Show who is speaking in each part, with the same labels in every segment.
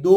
Speaker 1: 2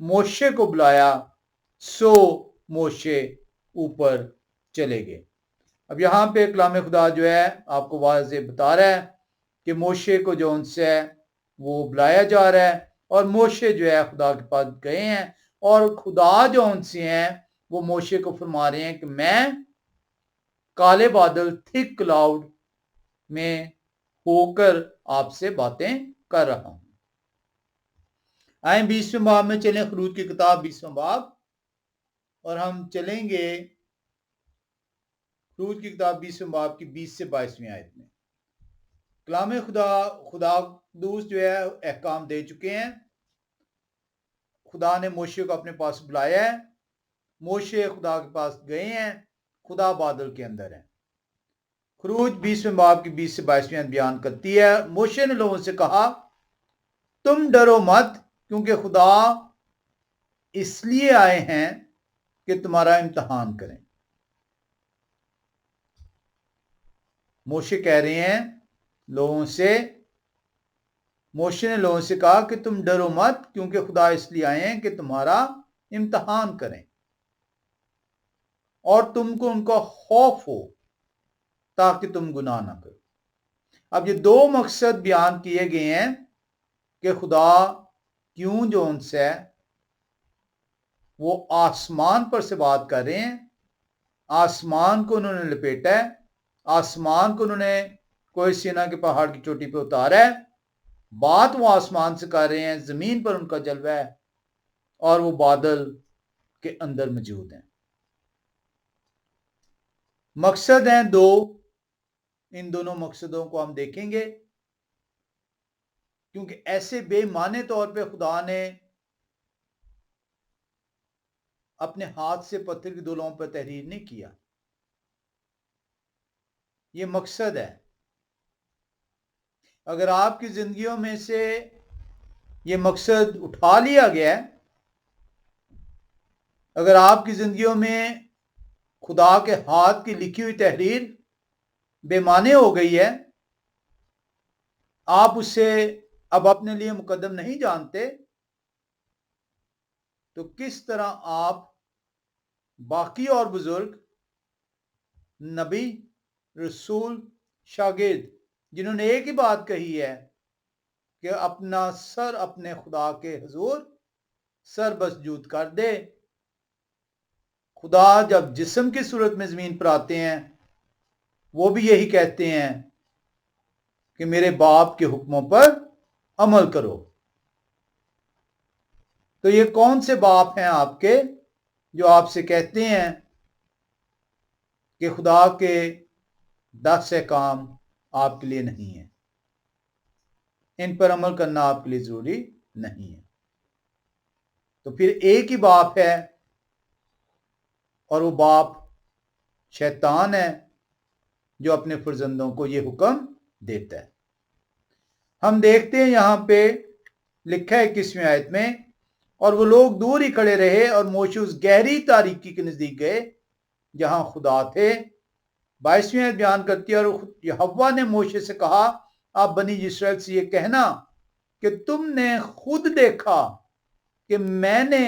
Speaker 1: Moshe کو بلایا سو Moshe اوپر چلے گئے۔ اب یہاں پہ کلام خدا جو ہے آپ کو واضح بتا رہا ہے کہ موشے کو جو ان سے ہے وہ بلایا جا رہا ہے، اور موشے جو ہے خدا کے پاس گئے ہیں، اور خدا جو ان سے ہیں وہ موشے کو فرما رہے ہیں کہ میں کالے بادل تھک کلاؤڈ میں ہو کر آپ سے باتیں کر رہا ہوں۔ آئیں 20ویں باب میں چلیں، خروج کی کتاب 20واں باب، اور ہم چلیں گے خروج کی کتاب 20ویں باب کی 20 سے 22ویں آیت میں۔ کلام خدا دوست جو ہے احکام دے چکے ہیں، خدا نے موشے کو اپنے پاس بلایا ہے، موشے خدا کے پاس گئے ہیں، خدا بادل کے اندر ہے۔ خروج 20ویں باب کی 20 سے 22ویں آیت بیان کرتی ہے، موشے نے لوگوں سے کہا تم ڈرو مت، کیونکہ خدا اس لیے آئے ہیں کہ تمہارا امتحان کریں۔ موشے کہہ رہے ہیں موشے نے لوگوں سے کہا کہ تم ڈرو مت، کیونکہ خدا اس لیے آئے ہیں کہ تمہارا امتحان کریں، اور تم کو ان کا خوف ہو تاکہ تم گناہ نہ کرو۔ اب یہ دو مقصد بیان کیے گئے ہیں کہ خدا کیوں جو ان سے وہ آسمان پر سے بات کر رہے ہیں، آسمان کو انہوں نے لپیٹا ہے، آسمان کو انہوں نے کوہ سینا کے پہاڑ کی چوٹی پہ اتارا ہے، بات وہ آسمان سے کر رہے ہیں، زمین پر ان کا جلوہ ہے، اور وہ بادل کے اندر موجود ہیں۔ مقصد ہیں دو، ان دونوں مقصدوں کو ہم دیکھیں گے، کیونکہ ایسے بے معنی طور پہ خدا نے اپنے ہاتھ سے پتھر کی دو لوہوں پر تحریر نہیں کیا۔ یہ مقصد ہے۔ اگر آپ کی زندگیوں میں سے یہ مقصد اٹھا لیا گیا ہے، اگر آپ کی زندگیوں میں خدا کے ہاتھ کی لکھی ہوئی تحریر بے معنی ہو گئی ہے، آپ اسے اب اپنے لیے مقدم نہیں جانتے، تو کس طرح آپ باقی اور بزرگ، نبی، رسول، شاگرد، جنہوں نے ایک ہی بات کہی ہے کہ اپنا سر اپنے خدا کے حضور سر بسجود کر دے، خدا جب جسم کی صورت میں زمین پر آتے ہیں وہ بھی یہی کہتے ہیں کہ میرے باپ کے حکموں پر عمل کرو۔ تو یہ کون سے باپ ہیں آپ کے جو آپ سے کہتے ہیں کہ خدا کے 10 احکام آپ کے لیے نہیں ہیں، ان پر عمل کرنا آپ کے لیے ضروری نہیں ہے؟ تو پھر ایک ہی باپ ہے، اور وہ باپ شیطان ہے جو اپنے فرزندوں کو یہ حکم دیتا ہے۔ ہم دیکھتے ہیں یہاں پہ لکھا ہے 21ویں آیت میں، اور وہ لوگ دور ہی کھڑے رہے اور موشے اس گہری تاریکی کے نزدیک گئے جہاں خدا تھے۔ 22ویں آیت بیان کرتی ہے، اور یہوہ نے موشے سے کہا آپ بنی اسرائیل سے یہ کہنا کہ تم نے خود دیکھا کہ میں نے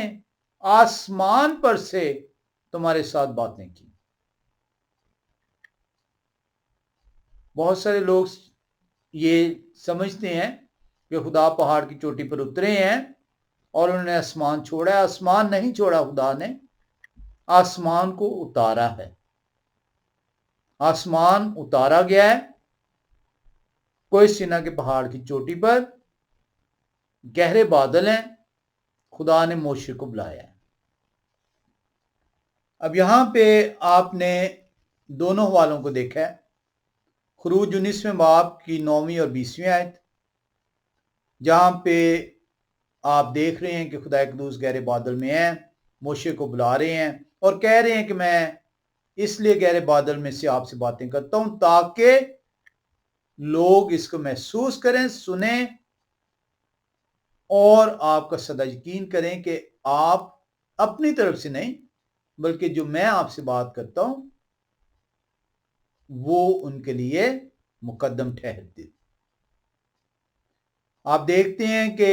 Speaker 1: آسمان پر سے تمہارے ساتھ باتیں کی۔ بہت سارے لوگ یہ سمجھتے ہیں کہ خدا پہاڑ کی چوٹی پر اترے ہیں اور انہوں نے آسمان چھوڑا ہے۔ آسمان نہیں چھوڑا، خدا نے آسمان کو اتارا ہے، آسمان اتارا گیا ہے کوہ سینا کے پہاڑ کی چوٹی پر، گہرے بادل ہیں، خدا نے موشے کو بلایا ہے۔ اب یہاں پہ آپ نے دونوں حوالوں کو دیکھا ہے، خروج 19ویں باب کی 9ویں اور 20ویں آیت، جہاں پہ آپ دیکھ رہے ہیں کہ خدا قدوس گہرے بادل میں ہیں، موشے کو بلا رہے ہیں اور کہہ رہے ہیں کہ میں اس لیے گہرے بادل میں سے آپ سے باتیں کرتا ہوں تاکہ لوگ اس کو محسوس کریں، سنیں، اور آپ کا سدا یقین کریں کہ آپ اپنی طرف سے نہیں بلکہ جو میں آپ سے بات کرتا ہوں وہ ان کے لیے مقدم ٹھہرتی۔ آپ دیکھتے ہیں کہ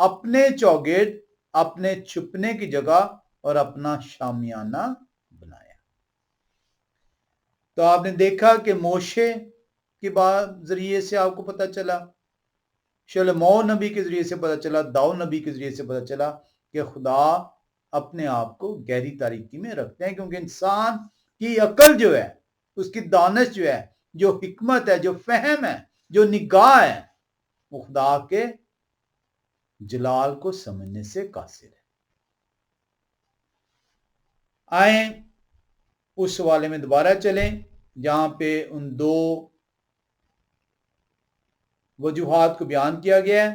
Speaker 1: اپنے چوگیٹ، اپنے چھپنے کی جگہ اور اپنا شامیانہ بنایا۔ تو آپ نے دیکھا کہ موشے کے ذریعے سے آپ کو پتہ چلا، شلمو نبی کے ذریعے سے پتہ چلا، داؤ نبی کے ذریعے سے پتہ چلا کہ خدا اپنے آپ کو گہری تاریکی میں رکھتے ہیں، کیونکہ انسان کی عقل جو ہے، اس کی دانش جو ہے، جو حکمت ہے، جو فہم ہے، جو نگاہ ہے، وہ خدا کے جلال کو سمجھنے سے قاصر ہے۔ آئیں اس حوالے میں دوبارہ چلیں جہاں پہ ان دو وجوہات کو بیان کیا گیا ہے۔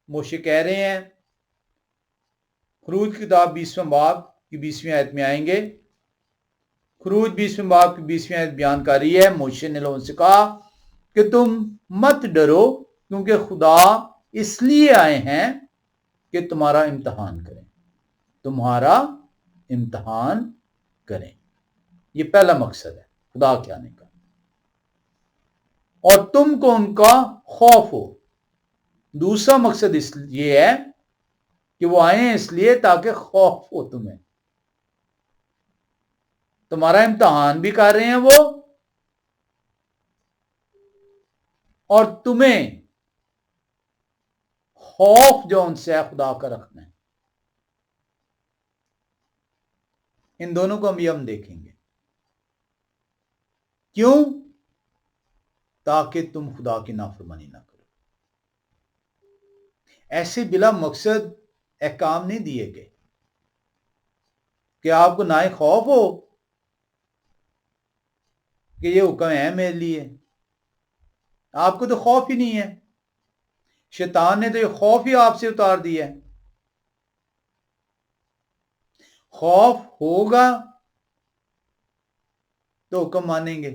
Speaker 1: موشے کہہ رہے ہیں، خروج کی کتاب 20واں باب کی 20ویں آیت میں آئیں گے۔ خروج 20ویں باب کی 20ویں آیت بیان کر رہی ہے، موشے نے لوگوں سے کہا کہ تم مت ڈرو، کیونکہ خدا اس لیے آئے ہیں کہ تمہارا امتحان کریں، تمہارا امتحان کریں۔ یہ پہلا مقصد ہے خدا کے آنے کا، اور تم کو ان کا خوف ہو۔ دوسرا مقصد یہ ہے کہ وہ آئے ہیں اس لیے تاکہ خوف ہو تمہیں، تمہارا امتحان بھی کر رہے ہیں وہ، اور تمہیں خوف جو ان سے ہے خدا کا رکھنا ہے۔ ان دونوں کو ہم دیکھیں گے، کیوں؟ تاکہ تم خدا کی نافرمانی نہ کرو۔ ایسے بلا مقصد احکام نہیں دیے گئے کہ آپ کو نہ ہی خوف ہو کہ یہ حکم ہے میرے لیے، آپ کو تو خوف ہی نہیں ہے، شیطان نے تو یہ خوف ہی آپ سے اتار دیا ہے۔ خوف ہوگا تو حکم مانیں گے۔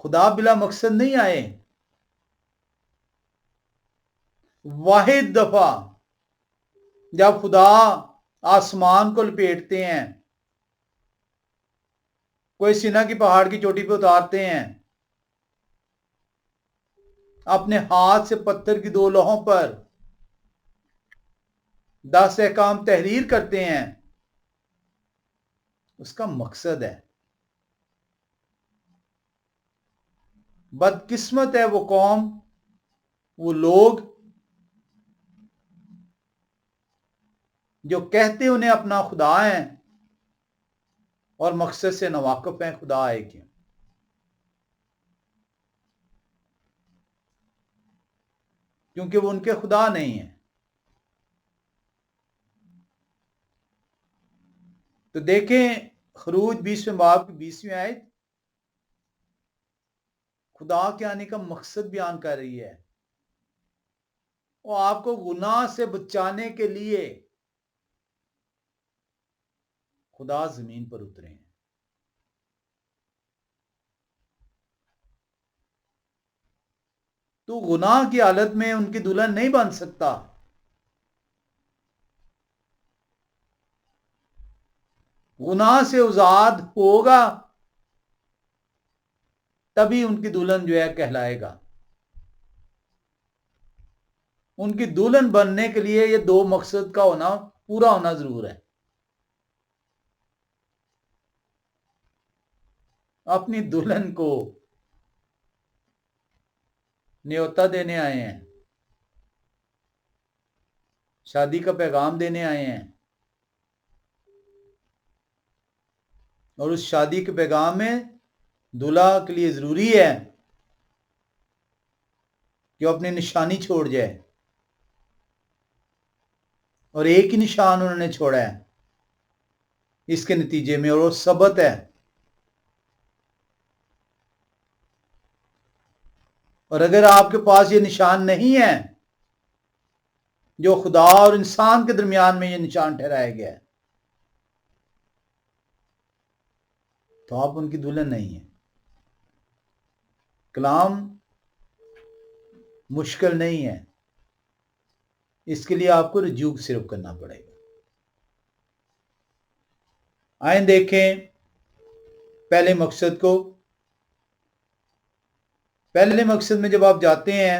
Speaker 1: خدا بلا مقصد نہیں آئے، واحد دفعہ جب خدا آسمان کو لپیٹتے ہیں، کوئی سینا کی پہاڑ کی چوٹی پہ اتارتے ہیں، اپنے ہاتھ سے پتھر کی 2 لوحوں پر 10 احکام تحریر کرتے ہیں، اس کا مقصد ہے بدقسمت ہے وہ قوم، وہ لوگ جو کہتے انہیں اپنا خدا ہیں اور مقصد سے ناواقف ہیں خدا آئے کیوں۔ کیونکہ وہ ان کے خدا نہیں ہیں۔ تو دیکھیں خروج 20ویں باب کی 20ویں آیت خدا کے آنے کا مقصد بیان کر رہی ہے، وہ آپ کو گناہ سے بچانے کے لیے خدا زمین پر اترے ہیں۔ تو گناہ کی حالت میں ان کی دلہن نہیں بن سکتا، گناہ سے آزاد ہوگا تبھی ان کی دلہن جو ہے کہلائے گا۔ ان کی دلہن بننے کے لیے یہ 2 مقصد کا ہونا پورا ہونا ضرور ہے۔ اپنی دلہن کو نیوتا دینے آئے ہیں، شادی کا پیغام دینے آئے ہیں، اور اس شادی کے پیغام میں دلہا کے لیے ضروری ہے کہ وہ اپنی نشانی چھوڑ جائے، اور ایک ہی نشان انہوں نے چھوڑا ہے اس کے نتیجے میں، اور وہ سبت ہے۔ اور اگر آپ کے پاس یہ نشان نہیں ہے جو خدا اور انسان کے درمیان میں یہ نشان ٹھہرایا گیا ہے، تو آپ ان کی دلہن نہیں ہیں۔ کلام مشکل نہیں ہے، اس کے لیے آپ کو رجوع صرف کرنا پڑے گا۔ آئیں دیکھیں پہلے مقصد کو۔ پہلے مقصد میں جب آپ جاتے ہیں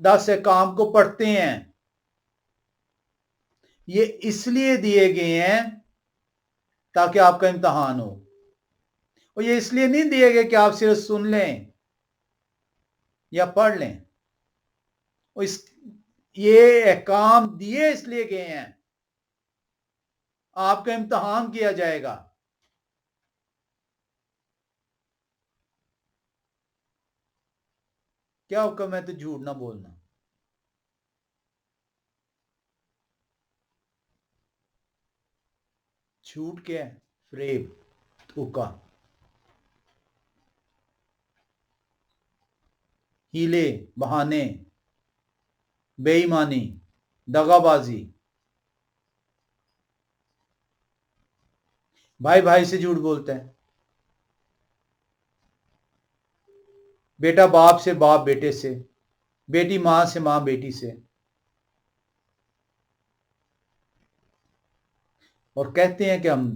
Speaker 1: 10 احکام کو پڑھتے ہیں، یہ اس لیے دیے گئے ہیں تاکہ آپ کا امتحان ہو، اور یہ اس لیے نہیں دیے گئے کہ آپ صرف سن لیں یا پڑھ لیں، اور یہ احکام دیے اس لیے گئے ہیں آپ کا امتحان کیا جائے گا۔ کیا حکم ہے؟ تو جھوٹ نہ بولنا۔ جھوٹ کیا ہے؟ فریب، دھوکا، ہیلے، بہانے، بے ایمانی، دغا بازی۔ بھائی بھائی سے جھوٹ بولتا ہے، بیٹا باپ سے، باپ بیٹے سے، بیٹی ماں سے، ماں بیٹی سے، اور کہتے ہیں کہ ہم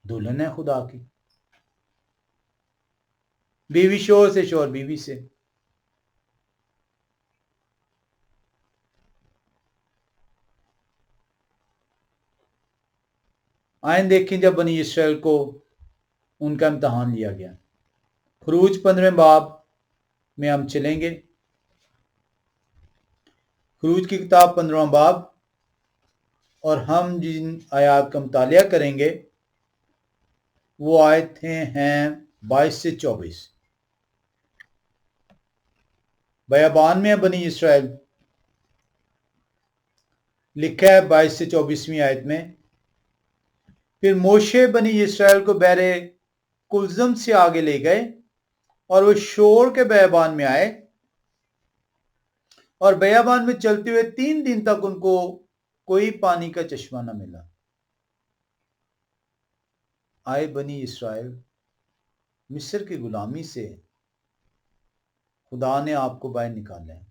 Speaker 1: دلہن ہیں خدا کی۔ بیوی شوہر سے، شوہر بیوی سے۔ آئیں دیکھیں جب بنی اسرائیل کو ان کا امتحان لیا گیا۔ خروج 15 باب میں ہم چلیں گے۔ خروج کی کتاب 15 باب، اور ہم جن آیات کا مطالعہ کریں گے وہ آیتیں ہیں 22 سے 24۔ بیابان میں بنی اسرائیل لکھا ہے 22 سے 24ویں آیت میں، پھر موشے بنی اسرائیل کو بحر کلزم سے آگے لے گئے، اور وہ شور کے بیابان میں آئے، اور بیابان میں چلتے ہوئے 3 دن تک ان کو کوئی پانی کا چشمہ نہ ملا۔ آئے بنی اسرائیل، مصر کی غلامی سے خدا نے آپ کو باہر نکالا ہے،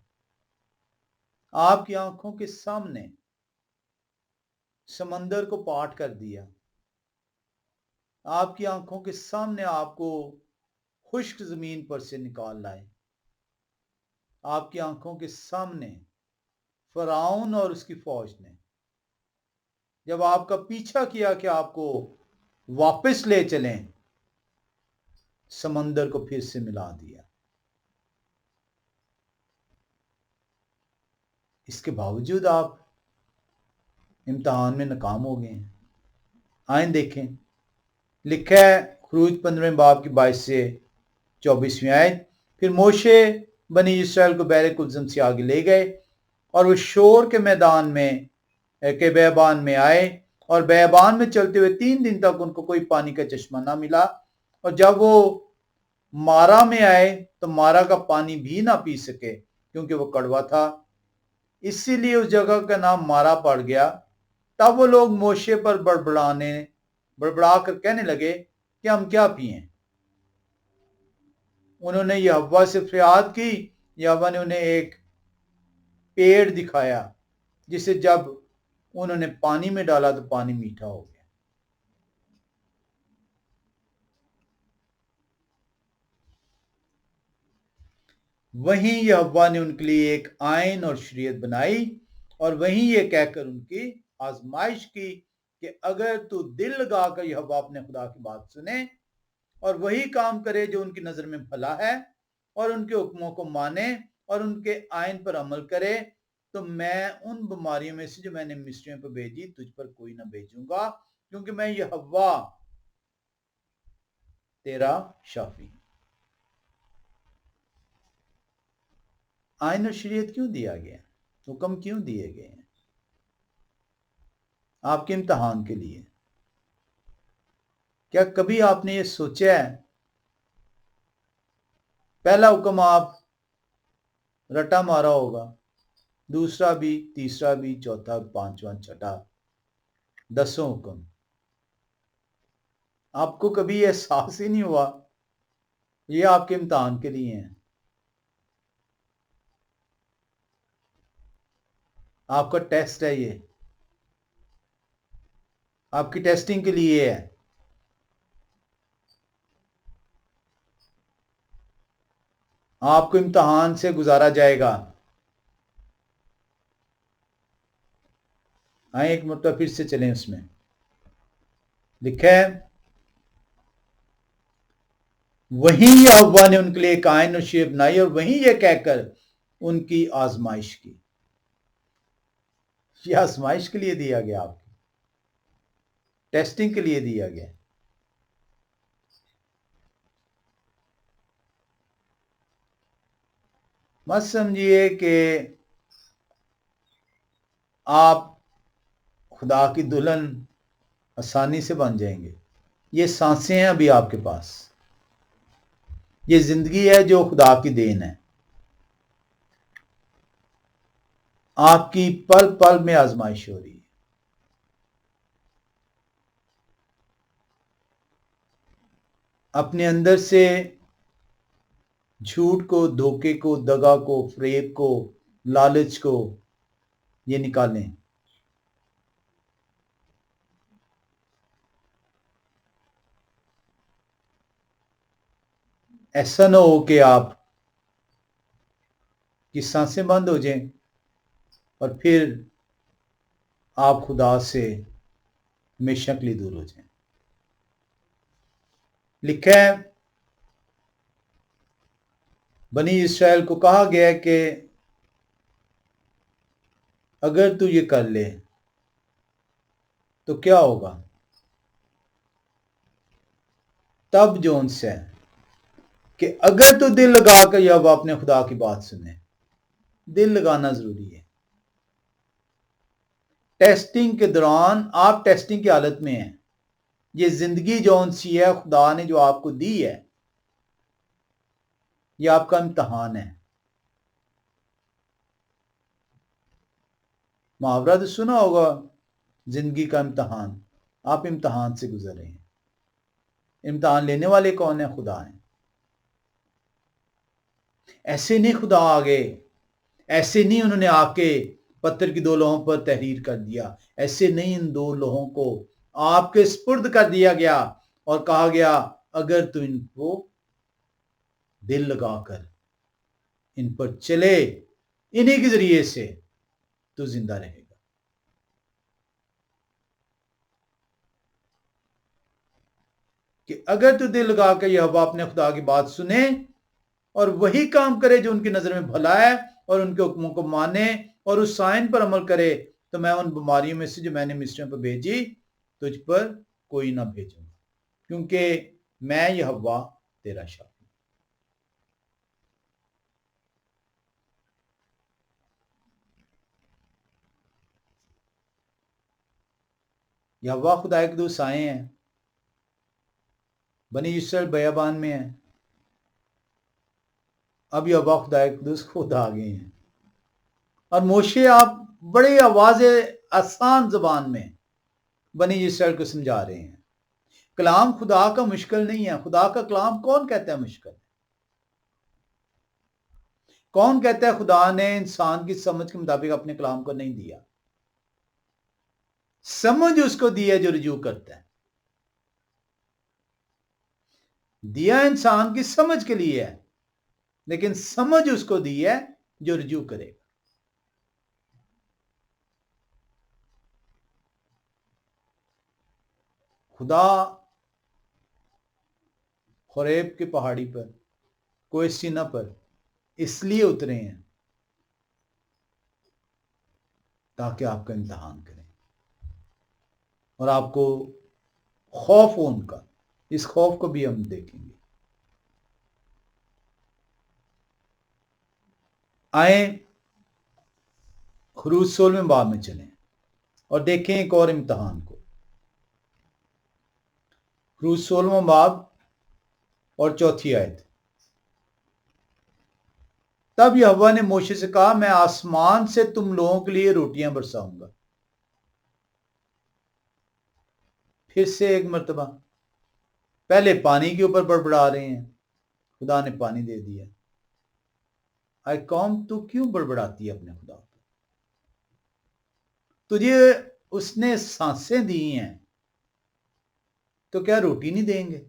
Speaker 1: آپ کی آنکھوں کے سامنے سمندر کو پاٹ کر دیا، آپ کی آنکھوں کے سامنے آپ کو خشک زمین پر سے نکال لائے، آپ کی آنکھوں کے سامنے فرعون اور اس کی فوج نے جب آپ کا پیچھا کیا کہ آپ کو واپس لے چلیں، سمندر کو پھر سے ملا دیا۔ اس کے باوجود آپ امتحان میں ناکام ہو گئے ہیں۔ آئیں دیکھیں، لکھا ہے خروج 15 باب کی 22 سے 24ویں آیت، پھر موشے بنی اسرائیل کو بحر کلزم سے آگے لے گئے، اور وہ شور کے میدان میں کے بیابان میں آئے، اور بیابان میں چلتے ہوئے 3 دن تک ان کو کوئی پانی کا چشمہ نہ ملا، اور جب وہ مارا میں آئے تو مارا کا پانی بھی نہ پی سکے کیونکہ وہ کڑوا تھا، اسی لیے اس جگہ کا نام مارا پڑ گیا۔ تب وہ لوگ موشے پر بڑبڑا کر کہنے لگے کہ ہم کیا پئیں؟ انہوں نے یہوہ سے فریاد کی، یہوہ نے انہیں ایک پیڑ دکھایا جسے جب انہوں نے پانی میں ڈالا تو پانی میٹھا ہو گیا۔ وہیں یہوہ نے ان کے لیے ایک آئین اور شریعت بنائی، اور وہیں یہ کہہ کر ان کی آزمائش کی کہ اگر تو دل لگا کر یہوہ اپنے خدا کی بات سنے اور وہی کام کرے جو ان کی نظر میں بھلا ہے، اور ان کے حکموں کو مانے اور ان کے آئین پر عمل کرے، تو میں ان بیماریوں میں سے جو میں نے مصریوں پر بھیجی تجھ پر کوئی نہ بھیجوں گا، کیونکہ میں یہوہ تیرا شافی۔ آئین و شریعت کیوں دیا گیا؟ حکم کیوں دیے گئے ہیں؟ آپ کے امتحان کے لیے۔ کیا کبھی آپ نے یہ سوچا ہے؟ پہلا حکم آپ رٹا مارا ہوگا، دوسرا بھی، تیسرا بھی، چوتھا، پانچواں، چھٹا، 10 حکم۔ آپ کو کبھی احساس ہی نہیں ہوا یہ آپ کے امتحان کے لیے ہیں، آپ کا ٹیسٹ ہے، یہ آپ کی ٹیسٹنگ کے لیے ہے۔ آپ کو امتحان سے گزارا جائے گا۔ آئیں ایک مرتبہ پھر سے چلیں، اس میں لکھا ہے وہیں یہ ہوا نے ان کے لیے ایک آئین اور شیپ بنائی اور وہیں یہ کہہ کر ان کی آزمائش کی. یہ آزمائش کے لیے دیا گیا، آپ کی ٹیسٹنگ کے لیے دیا گیا. مت سمجھیے کہ آپ خدا کی دلہن آسانی سے بن جائیں گے. یہ سانسیں ہیں ابھی آپ کے پاس، یہ زندگی ہے جو خدا کی دین ہے. آپ کی پل پل میں آزمائش ہو رہی ہے. اپنے اندر سے جھوٹ کو، دھوکے کو، دغا کو، فریب کو، لالچ کو یہ نکالیں. ایسا نہ ہو کہ آپ کی سانسیں بند ہو جائیں اور پھر آپ خدا سے ہمیشہ کے لیے دور ہو جائیں. لکھا ہے بنی اسرائیل کو کہا گیا کہ اگر تو یہ کر لے تو کیا ہوگا. تب جون سے کہ اگر تو دل لگا کر یا وہ اپنے خدا کی بات سنے. دل لگانا ضروری ہے. ٹیسٹنگ کے دوران آپ ٹیسٹنگ کی حالت میں ہیں. یہ زندگی جون سی ہے خدا نے جو آپ کو دی ہے، یہ آپ کا امتحان ہے. محاورہ تو سنا ہوگا، زندگی کا امتحان. آپ امتحان سے گزر رہے ہیں. امتحان لینے والے کون ہیں؟ خدا ہیں. ایسے نہیں خدا آگے، ایسے نہیں انہوں نے آ کے پتھر کی 2 لوہوں پر تحریر کر دیا. ایسے نہیں ان 2 لوہوں کو آپ کے سپرد کر دیا گیا اور کہا گیا اگر تو ان کو دل لگا کر ان پر چلے انہی کے ذریعے سے تو زندہ رہے گا. کہ اگر تو دل لگا کر یہ ہوا اپنے خدا کی بات سنے اور وہی کام کرے جو ان کی نظر میں بھلا ہے اور ان کے حکموں کو مانے اور اس سائن پر عمل کرے، تو میں ان بیماریوں میں سے جو میں نے مصریوں پر بھیجی تجھ پر کوئی نہ بھیجوں گا، کیونکہ میں یہ ہوا تیرا شافی. یہ ہوا خدا کے 2 سائیں ہیں. بنی اسرائیل بیابان میں ہیں. اب یہ ہوا خدا کے قدوس خود آ گئے ہیں. اور موشے آپ بڑے آواز آسان زبان میں بنی اسرائیل کو سمجھا رہے ہیں. کلام خدا کا مشکل نہیں ہے. خدا کا کلام کون کہتا ہے مشکل؟ کون کہتا ہے خدا نے انسان کی سمجھ کے مطابق اپنے کلام کو نہیں دیا؟ سمجھ اس کو دی ہے جو رجوع کرتا ہے. دیا انسان کی سمجھ کے لیے ہے، لیکن سمجھ اس کو دی ہے جو رجوع کرے گا. خدا حریب کی پہاڑی پر، کوہ سینا پر اس لیے اترے ہیں تاکہ آپ کا امتحان کریں اور آپ کو خوف ہو ان کا. اس خوف کو بھی ہم دیکھیں گے. آئیں خروج 16 باب میں چلیں اور دیکھیں ایک اور امتحان کو. خروج 16 باب اور 4 آیت. تب یہوہ نے موشے سے کہا میں آسمان سے تم لوگوں کے لیے روٹیاں برساؤں گا. پھر سے ایک مرتبہ پہلے پانی کے اوپر بڑبڑا رہے ہیں. خدا نے پانی دے دیا. اے قوم تو کیوں بڑبڑاتی ہے اپنے خدا کو؟ تجھے اس نے سانسیں دی ہیں تو کیا روٹی نہیں دیں گے؟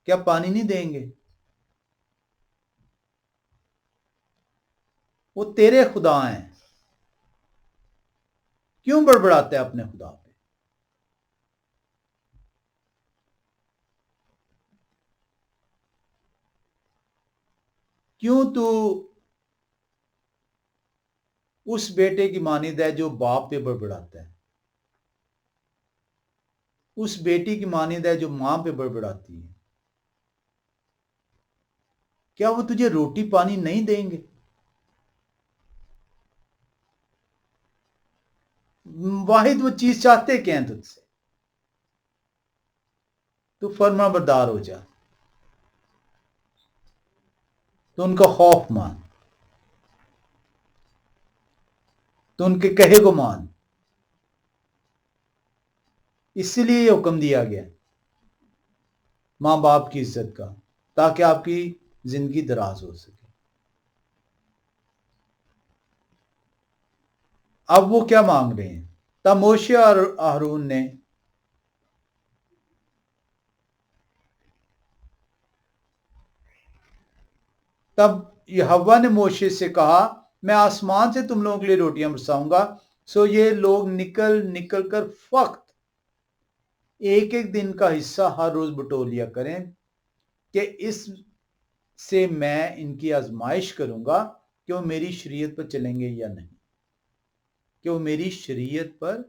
Speaker 1: کیا پانی نہیں دیں گے؟ وہ تیرے خدا ہیں. کیوں بڑبڑاتا ہے اپنے خدا پہ؟ کیوں تو اس بیٹے کی مانند ہے جو باپ پہ بڑبڑاتا ہے؟ اس بیٹی کی مانند ہے جو ماں پہ بڑبڑاتی ہے؟ کیا وہ تجھے روٹی پانی نہیں دیں گے؟ واحد وہ چیز چاہتے کیا ہیں تجھ سے؟ تو فرما بردار ہو جا، تو ان کا خوف مان، تو ان کے کہے کو مان۔ اس لیے یہ حکم دیا گیا ماں باپ کی عزت کا، تاکہ آپ کی زندگی دراز ہو سکے۔ اب وہ کیا مانگ رہے ہیں؟ تب موشے اور ہارون نے تب یہوہ نے موشے سے کہا، میں آسمان سے تم لوگوں کے لیے روٹیاں برساؤں گا، سو یہ لوگ نکل کر فقط ایک ایک دن کا حصہ ہر روز بٹور لیا کریں، کہ اس سے میں ان کی آزمائش کروں گا کہ وہ میری شریعت پر چلیں گے یا نہیں، کہ وہ میری شریعت پر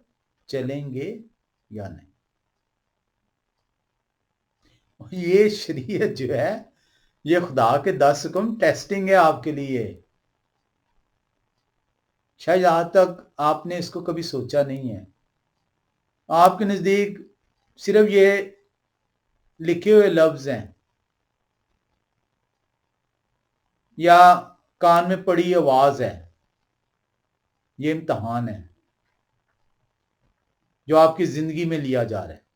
Speaker 1: چلیں گے یا نہیں۔ یہ شریعت جو ہے، یہ خدا کے 10 حکم ٹیسٹنگ ہے آپ کے لیے۔ شاید یہاں تک آپ نے اس کو کبھی سوچا نہیں ہے۔ آپ کے نزدیک صرف یہ لکھے ہوئے لفظ ہیں یا کان میں پڑی آواز ہے۔ یہ امتحان ہے جو آپ کی زندگی میں لیا جا رہا ہے۔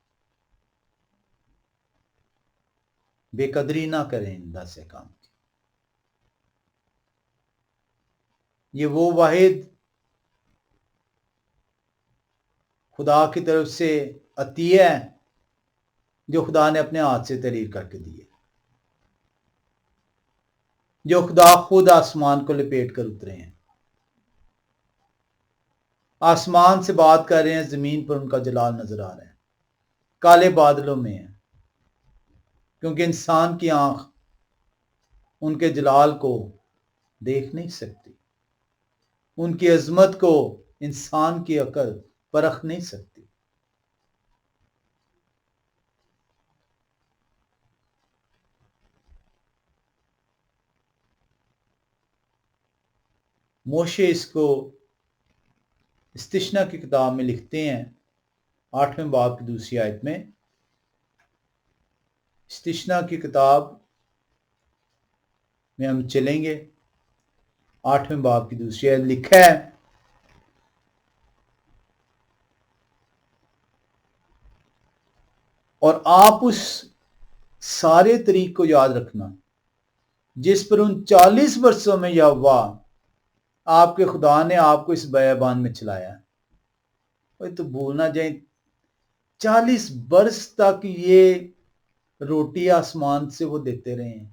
Speaker 1: بے قدری نہ کریں ان 10 احکام کی۔ یہ وہ واحد خدا کی طرف سے عطیہ ہے جو خدا نے اپنے ہاتھ سے تحریر کر کے دی ہے، جو خدا خود آسمان کو لپیٹ کر اترے ہیں، آسمان سے بات کر رہے ہیں، زمین پر ان کا جلال نظر آ رہا ہے، کالے بادلوں میں ہے، کیونکہ انسان کی آنکھ ان کے جلال کو دیکھ نہیں سکتی، ان کی عظمت کو انسان کی عقل پرکھ نہیں سکتی۔ موشے اس کو استشنا کی کتاب میں لکھتے ہیں، 8ویں باب کی 2 آیت میں۔ استشنا کی کتاب میں ہم چلیں گے، 8ویں باب کی 2 آیت لکھا ہے، اور آپ اس سارے طریق کو یاد رکھنا جس پر ان 40 برسوں میں یہوہ آپ کے خدا نے آپ کو اس بیابان میں چلایا۔ تو بھولنا جائیں، 40 برس تک یہ روٹی آسمان سے وہ دیتے رہے ہیں۔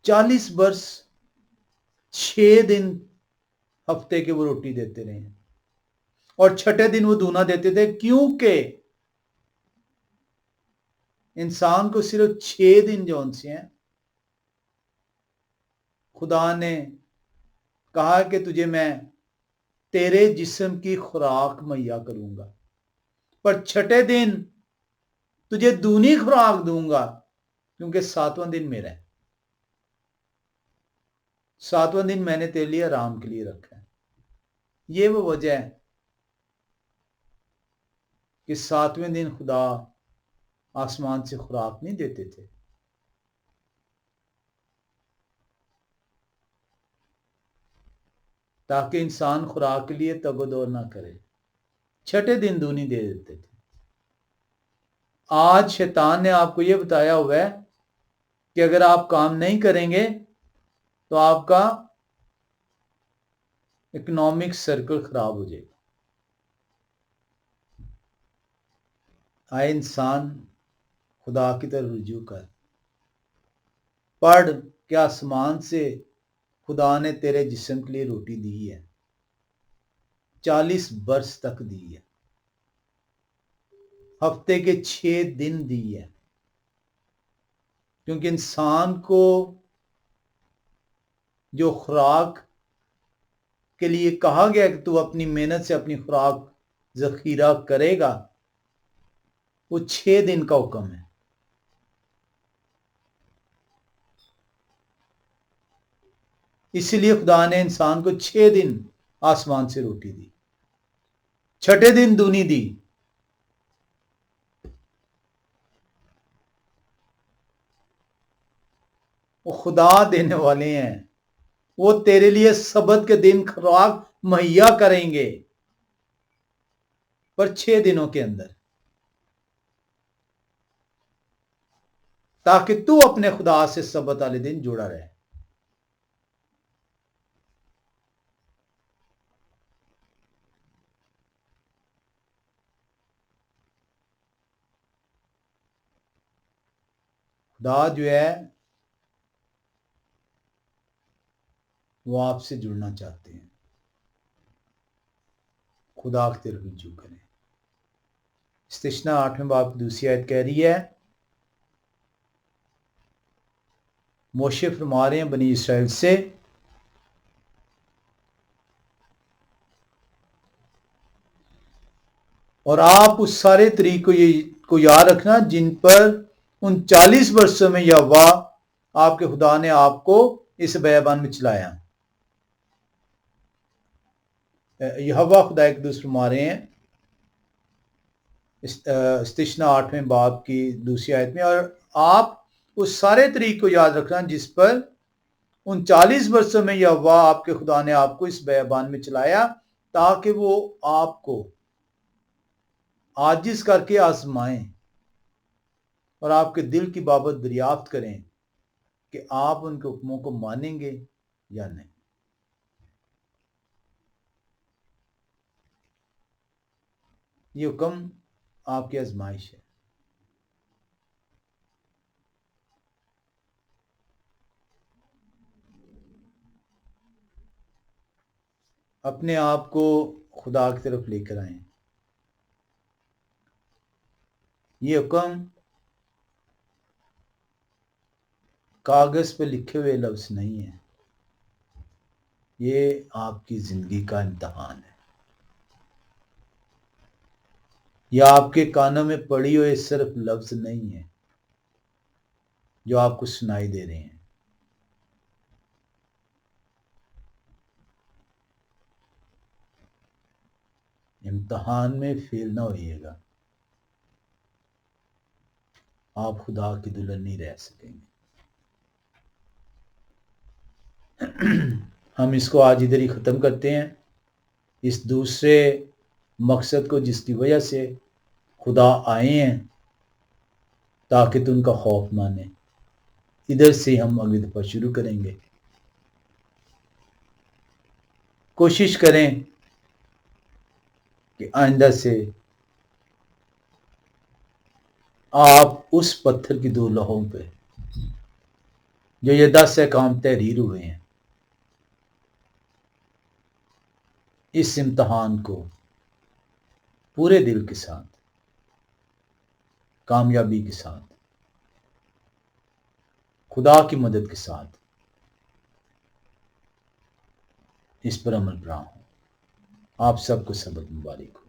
Speaker 1: 40 برس 6 دن ہفتے کے وہ روٹی دیتے رہے ہیں، اور چھٹے دن وہ دونا دیتے تھے، کیونکہ انسان کو صرف 6 دن جون سے ہیں خدا نے کہا کہ تجھے میں تیرے جسم کی خوراک مہیا کروں گا، پر چھٹے دن تجھے دونی خوراک دوں گا، کیونکہ 7واں دن میرا ہے، 7واں دن میں نے تیرے لیے آرام کے لیے رکھا ہے۔ یہ وہ وجہ ہے کہ 7ویں دن خدا آسمان سے خوراک نہیں دیتے تھے، تاکہ انسان خوراک کے لیے تگ و دو نہ کرے، چھٹے دن دونی دے دیتے تھے۔ آج شیطان نے آپ کو یہ بتایا ہوا ہے کہ اگر آپ کام نہیں کریں گے تو آپ کا اکنامک سرکل خراب ہو جائے گا۔ آئے انسان خدا کی طرف رجوع کر، پڑھ کہ آسمان سے خدا نے تیرے جسم کے لیے روٹی دی ہے، 40 برس تک دی ہے، ہفتے کے 6 دن دی ہے، کیونکہ انسان کو جو خوراک کے لیے کہا گیا کہ تو اپنی محنت سے اپنی خوراک ذخیرہ کرے گا، وہ 6 دن کا حکم ہے۔ اسی لیے خدا نے انسان کو 6 دن آسمان سے روٹی دی، چھٹے دن دونی دی۔ وہ خدا دینے والے ہیں، وہ تیرے لیے سبت کے دن خوراک مہیا کریں گے، پر 6 دنوں کے اندر، تاکہ تو اپنے خدا سے سبت والے دن جڑا رہے۔ خدا جو ہے وہ آپ سے جڑنا چاہتے ہیں، خدا کی طرف رجوع کریں۔ استثنا 8ویں باب کی دوسری آیت کہہ رہی ہے، موشے فرما رہے ہیں بنی اسرائیل سے، اور آپ اس سارے طریق کو یاد رکھنا جن پر ان 40 برسوں میں یہوہ آپ کے خدا نے آپ کو اس بیابان میں چلایا۔ یہوہ خدا ایک دوسرے فرما رہے ہیں استثنا 8ویں باب کی دوسری آیت میں، اور آپ اس سارے طریق کو یاد رکھنا جس پر ان 40 برسوں میں یہوہ آپ کے خدا نے آپ کو اس بیابان میں چلایا، تاکہ وہ آپ کو عاجز کر کے آزمائیں اور آپ کے دل کی بابت دریافت کریں کہ آپ ان کے حکموں کو مانیں گے یا نہیں۔ یہ حکم آپ کی آزمائش ہے۔ اپنے آپ کو خدا کی طرف لے کر آئیں۔ یہ حکم کاغذ پہ لکھے ہوئے لفظ نہیں ہے، یہ آپ کی زندگی کا امتحان ہے۔ یہ آپ کے کانوں میں پڑی ہوئے صرف لفظ نہیں ہے جو آپ کو سنائی دے رہے ہیں۔ امتحان میں فیل نہ ہوئیے گا، آپ خدا کی دلہن نہیں رہ سکیں گے۔ ہم اس کو آج ادھر ہی ختم کرتے ہیں، اس دوسرے مقصد کو جس کی وجہ سے خدا آئے ہیں تاکہ تم کا خوف مانے، ادھر سے ہم اگلی دفعہ شروع کریں گے۔ کوشش کریں کہ آئندہ سے آپ اس پتھر کی 2 لوحوں پہ جو یہ 10 احکام تحریر ہوئے ہیں، اس امتحان کو پورے دل کے ساتھ، کامیابی کے ساتھ، خدا کی مدد کے ساتھ اس پر عمل پیرا ہوں۔ آپ سب کو سبت مبارک ہو۔